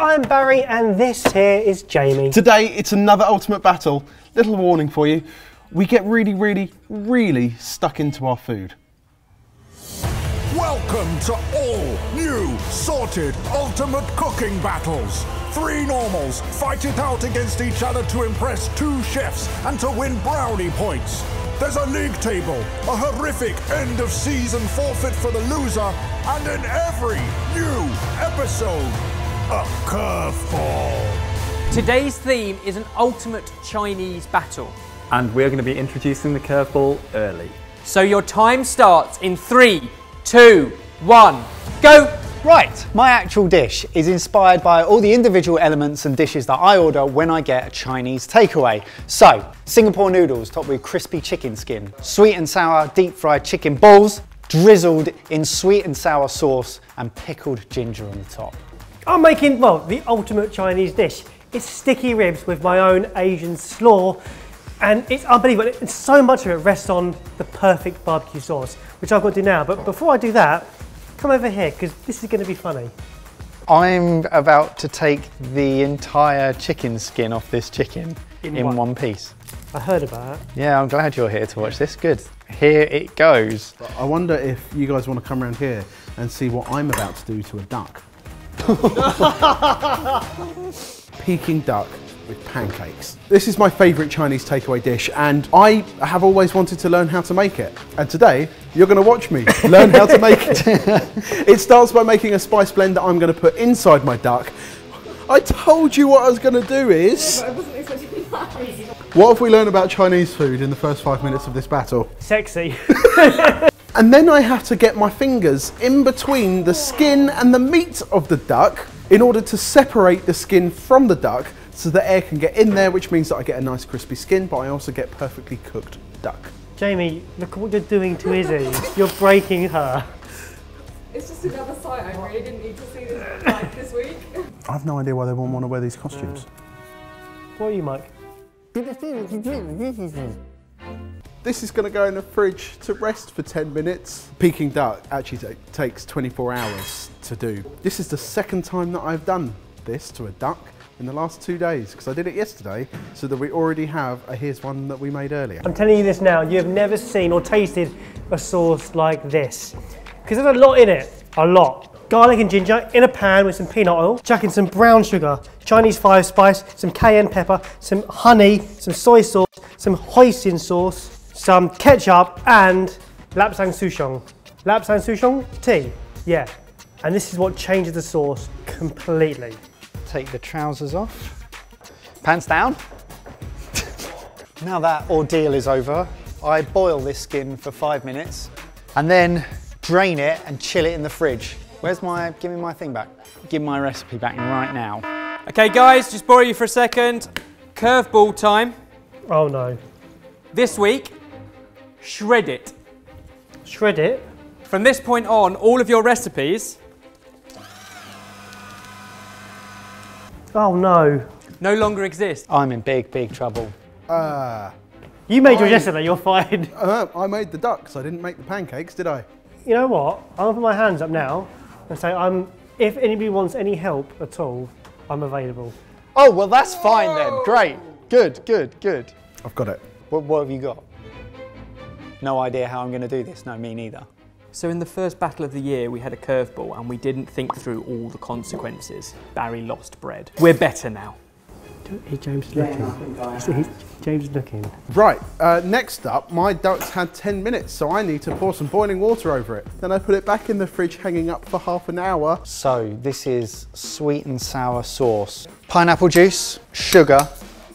I'm Barry and this here is Jamie. Today it's another ultimate battle. Little warning for you, we get really stuck into our food. Welcome to all new sorted ultimate cooking battles. 3 normals fight it out against each other to impress 2 chefs and to win brownie points. There's a league table, a horrific end of season forfeit for the loser, and in every new episode, a curveball. Today's theme is an ultimate Chinese battle. And we're going to be introducing the curveball early. So your time starts in 3, 2, 1, go! Right, my actual dish is inspired by all the individual elements and dishes that I order when I get a Chinese takeaway. So, Singapore noodles topped with crispy chicken skin, sweet and sour deep fried chicken balls, drizzled in sweet and sour sauce and pickled ginger on the top. I'm making, well, the ultimate Chinese dish. It's sticky ribs with my own Asian slaw, and it's unbelievable. And so much of it rests on the perfect barbecue sauce, which I've got to do now. But before I do that, come over here, because this is going to be funny. I'm about to take the entire chicken skin off this chicken in one piece. I heard about it. Yeah, I'm glad you're here to watch this. Good. Here it goes. I wonder if you guys want to come around here and see what I'm about to do to a duck. Peking duck with pancakes. This is my favourite Chinese takeaway dish and I have always wanted to learn how to make it. And today, you're going to watch me learn how to make it. It starts by making a spice blend that I'm going to put inside my duck. I told you what I was going to do is... I wasn't expecting that. What have we learned about Chinese food in the first 5 minutes of this battle? Sexy. And then I have to get my fingers in between the skin and the meat of the duck in order to separate the skin from the duck so the air can get in there, which means that I get a nice crispy skin, but I also get perfectly cooked duck. Jamie, look at what you're doing to Izzy. You're breaking her. It's just another sight. I really didn't need to see this like this week. I have no idea why they won't want to wear these costumes. What are you, Mike? This is going to go in the fridge to rest for 10 minutes. Peking duck actually takes 24 hours to do. This is the second time that I've done this to a duck in the last 2 days, because I did it yesterday, so that we already have here's one that we made earlier. I'm telling you this now, you have never seen or tasted a sauce like this. Because there's a lot in it, a lot. Garlic and ginger in a pan with some peanut oil, chuck in some brown sugar, Chinese 5 spice, some cayenne pepper, some honey, some soy sauce, some hoisin sauce, some ketchup and lapsang souchong. Lapsang souchong tea, yeah. And this is what changes the sauce completely. Take the trousers off. Pants down. Now that ordeal is over, I boil this skin for 5 minutes and then drain it and chill it in the fridge. Where's my, give me my thing back. Give my recipe back right now. Okay guys, just borrow you for a second. Curveball time. Oh no. This week, shred it. Shred it? From this point on, all of your recipes Oh no. no longer exist. I'm in big trouble. You made yours yesterday, you're fine. I made the ducks, I didn't make the pancakes, did I? You know what? I'm gonna put my hands up now and say if anybody wants any help at all, I'm available. Oh, well that's fine then. Great. Good. I've got it. What have you got? No idea how I'm going to do this. No, me neither. So in the first battle of the year, we had a curveball and we didn't think through all the consequences. Barry lost bread. We're better now. James is looking. James is looking. Right, next up, my ducks had 10 minutes, so I need to pour some boiling water over it. Then I put it back in the fridge hanging up for half an hour. So this is sweet and sour sauce. Pineapple juice, sugar,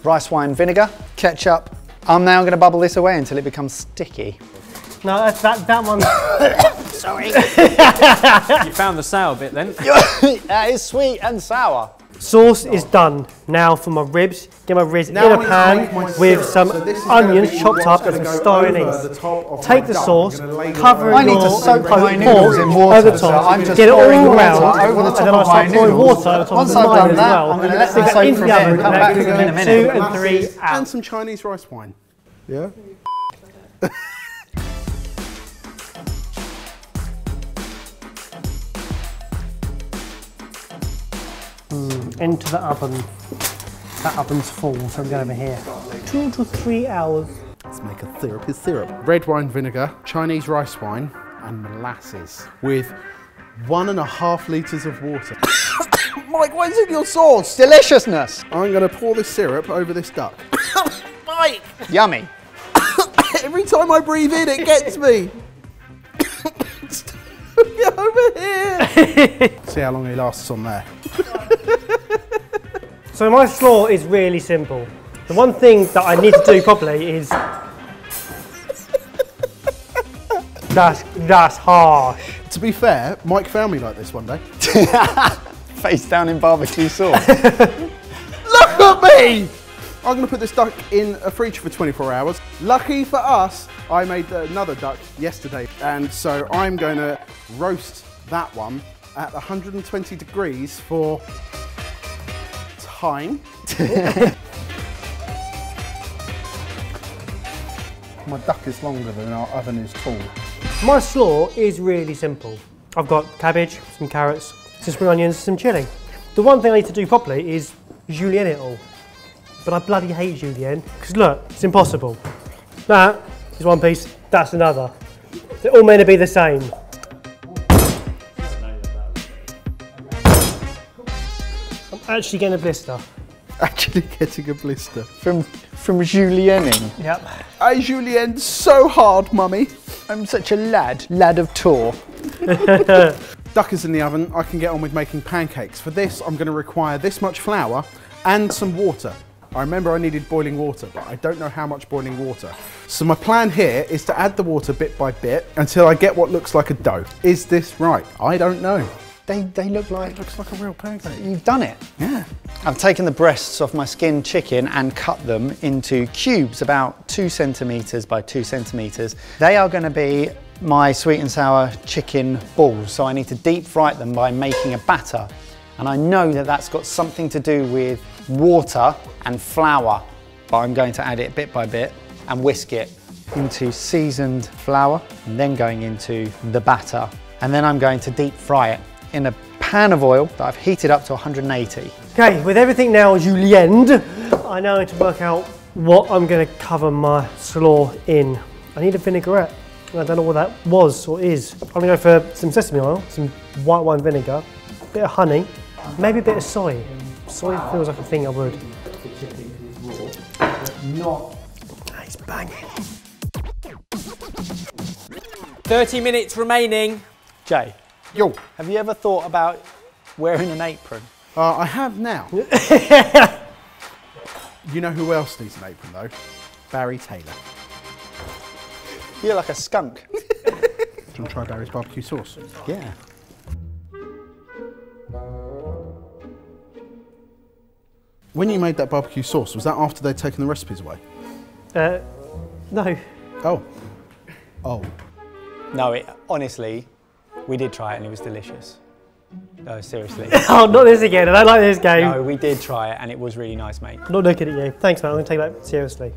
rice wine vinegar, ketchup. I'm now going to bubble this away until it becomes sticky. No, that's that one. Sorry. You found the sour bit then. That is sweet and sour. Sauce is done. Now for my ribs, get my ribs in a pan with some onions chopped up and some star anise. Take the sauce, cover I it need to soak my noodles in water, over the so top, I'm just get it all pouring around, water over the top and then I'll of my start pouring noodles. water on top Once of I've mine done as that, well. I'm going to let Stick them that soak into for the a bit oven, and come back to them in a minute. 2 and 3 out. And some Chinese rice wine. Yeah? into the oven. That oven's full, so I'm going over here. 2 to 3 hours. Let's make a syrupy syrup. Red wine vinegar, Chinese rice wine, and molasses with 1.5 litres of water. Mike, what's in your sauce? Deliciousness. I'm going to pour this syrup over this duck. Mike! Yummy. Every time I breathe in, it gets me. Get over here. See how long he lasts on there. So my slaw is really simple. The one thing that I need to do properly is... That's harsh. To be fair, Mike found me like this one day. Face down in barbecue sauce. Look at me! I'm going to put this duck in a fridge for 24 hours. Lucky for us, I made another duck yesterday. And so I'm going to roast that one at 120 degrees for time. My duck is longer than our oven is tall. My slaw is really simple. I've got cabbage, some carrots, some spring onions, some chilli. The one thing I need to do properly is julienne it all. But I bloody hate julienne, because look, it's impossible. That is one piece, that's another. They're all meant to be the same. I'm actually getting a blister. Actually getting a blister. From julienning. Yep. I julienne so hard, mummy. I'm such a lad of Tour. Duck is in the oven, I can get on with making pancakes. For this, I'm going to require this much flour and some water. I remember I needed boiling water, but I don't know how much boiling water. So my plan here is to add the water bit by bit until I get what looks like a dough. Is this right? I don't know. They look like... It looks like a real pancake. You've done it. Yeah. I've taken the breasts off my skinned chicken and cut them into cubes about 2 centimetres by 2 centimetres. They are going to be my sweet and sour chicken balls, so I need to deep fry them by making a batter. And I know that that's got something to do with water and flour, but I'm going to add it bit by bit and whisk it into seasoned flour and then going into the batter. And then I'm going to deep fry it in a pan of oil that I've heated up to 180. Okay, with everything now julienned, I now need to work out what I'm going to cover my slaw in. I need a vinaigrette. I don't know what that was or is. I'm going to go for some sesame oil, some white wine vinegar, a bit of honey, maybe a bit of soy. Soy feels like a thing I would. Nice banging. 30 minutes remaining. Jay, Yo, have you ever thought about wearing an apron? I have now. You know who else needs an apron though? Barry Taylor. You're like a skunk. Do you want to try Barry's barbecue sauce? Yeah. When you made that barbecue sauce, was that after they'd taken the recipes away? No. Oh. Oh. No, honestly, we did try it and it was delicious. No, seriously. Oh, not this again. I don't like this game. No, we did try it and it was really nice, mate. I'm not looking at you. Thanks, man. I'm going to take that seriously.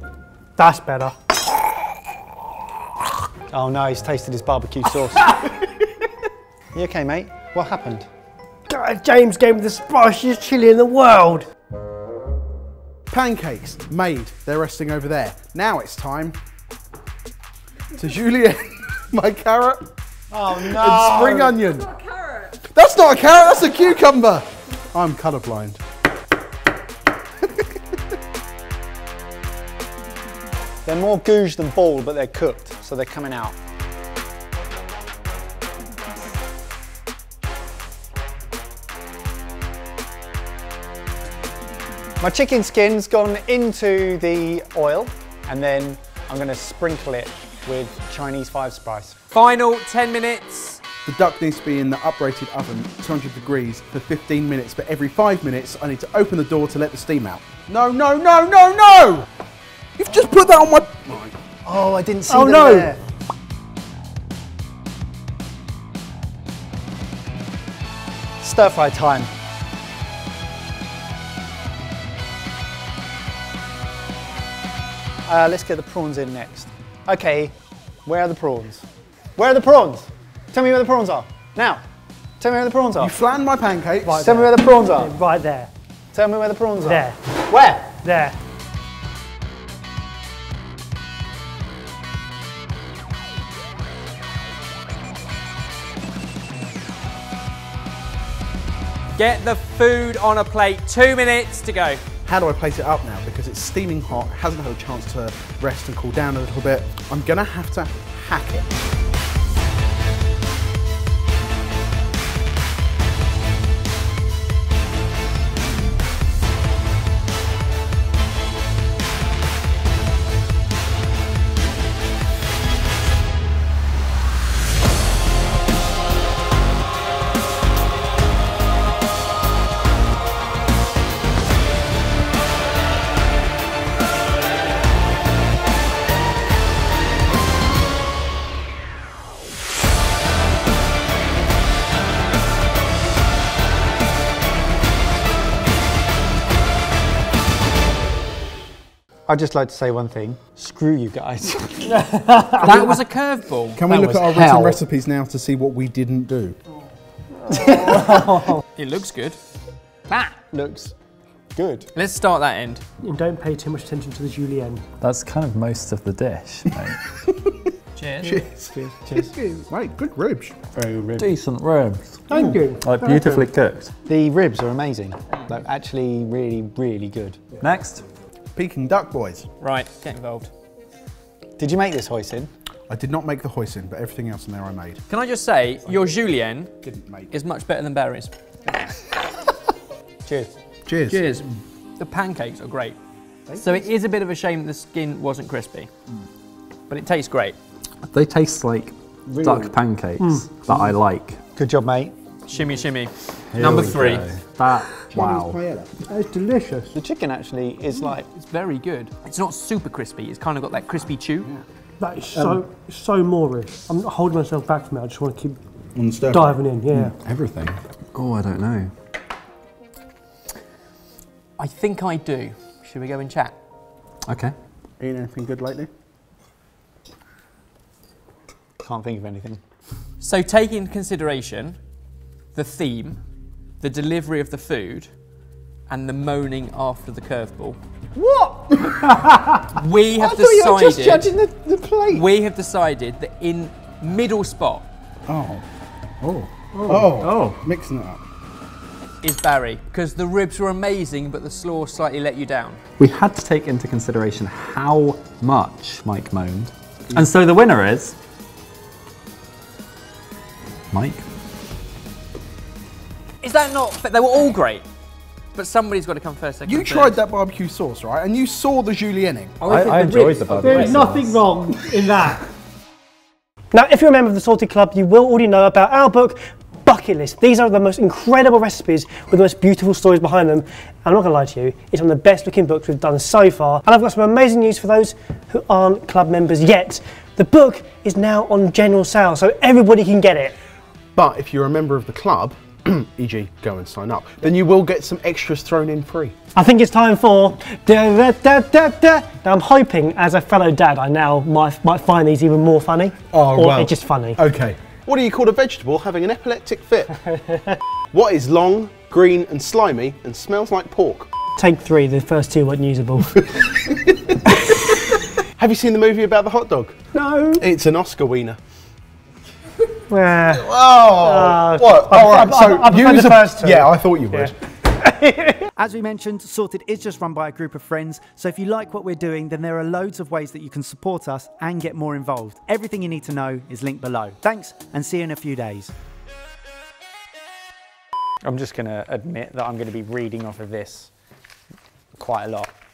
That's better. Oh no, he's tasted his barbecue sauce. You okay, mate? What happened? God, James gave me the spiciest chili in the world. Pancakes made. They're resting over there. Now it's time to julienne my carrot Oh no! and spring onion. Not a carrot. That's not a carrot, that's a cucumber. I'm colourblind. They're more gouged than bald, but they're cooked, so they're coming out. My chicken skin's gone into the oil, and then I'm going to sprinkle it with Chinese 5 spice. Final 10 minutes. The duck needs to be in the uprated oven, 200 degrees, for 15 minutes, but every 5 minutes I need to open the door to let the steam out. No, no, no, no, no! You've just put that on my... Oh, I didn't see Oh, them no. there. Stir fry time. Let's get the prawns in next. Okay, where are the prawns? Where are the prawns? Tell me where the prawns are. Now, tell me where the prawns are. You flattened my pancakes. Right Tell me where the prawns are. Right there. Tell me where the prawns are. There. Where? There. Get the food on a plate. 2 minutes to go. How do I place it up now? Because it's steaming hot, hasn't had a chance to rest and cool down a little bit. I'm gonna have to hack it. I'd just like to say one thing. Screw you guys. That was a curveball. Can we look at our written recipes now to see what we didn't do? It looks good. That looks good. Let's start that end. And don't pay too much attention to the julienne. That's kind of most of the dish, mate. Cheers. Cheers. Right, good ribs. Very ribs. Decent ribs. Thank you. Like beautifully cooked. The ribs are amazing. Like actually really, really good. Next. Peking duck, boys. Right, get involved. Did you make this hoisin? I did not make the hoisin, but everything else in there I made. Can I just say, your julienne Didn't make. is much better than Barry's. Cheers. Cheers. Cheers. The pancakes are great. So it is a bit of a shame that the skin wasn't crispy, but it tastes great. They taste like duck pancakes that I like. Good job, mate. Shimmy, shimmy. Here Number we 3. go. That, wow. It's delicious. The chicken actually is like... It's very good. It's not super crispy. It's kind of got that crispy chew. That is so Moorish. I'm not holding myself back from it. I just want to keep On the stir diving in, yeah. Everything. Oh, I don't know. I think I do. Should we go and chat? Okay. Eating anything good lately? Can't think of anything. So take into consideration the theme, the delivery of the food, and the moaning after the curveball. What? We have I thought you were just decided. judging the plate. We have decided that in middle spot Mixing it up. is Barry, because the ribs were amazing, but the slaw slightly let you down. We had to take into consideration how much Mike moaned. And so the winner is... Mike. Is that not? They were all great, but somebody's got to come first. Second, You third. tried that barbecue sauce, right? And you saw the julienning. I enjoyed the barbecue. There's nothing wrong in that. Now, if you're a member of the Salty Club, you will already know about our book, Bucket List. These are the most incredible recipes with the most beautiful stories behind them. I'm not gonna lie to you, it's one of the best looking books we've done so far. And I've got some amazing news for those who aren't club members yet. The book is now on general sale, so everybody can get it. But if you're a member of the club, e.g. go and sign up, then you will get some extras thrown in free. I think it's time for da, da, da, da, da. Now I'm hoping, as a fellow dad, I now might find these even more funny. Oh, or well. it's just funny. Okay. What do you call a vegetable having an epileptic fit? What is long, green and slimy and smells like pork? Take 3, the first 2 weren't usable. Have you seen the movie about the hot dog? No. It's an Oscar wiener. Well, What? All right, so I prefer use the first 2. Yeah, I thought you would. As we mentioned, Sorted is just run by a group of friends, so if you like what we're doing, then there are loads of ways that you can support us and get more involved. Everything you need to know is linked below. Thanks, and see you in a few days. I'm just going to admit that I'm going to be reading off of this quite a lot.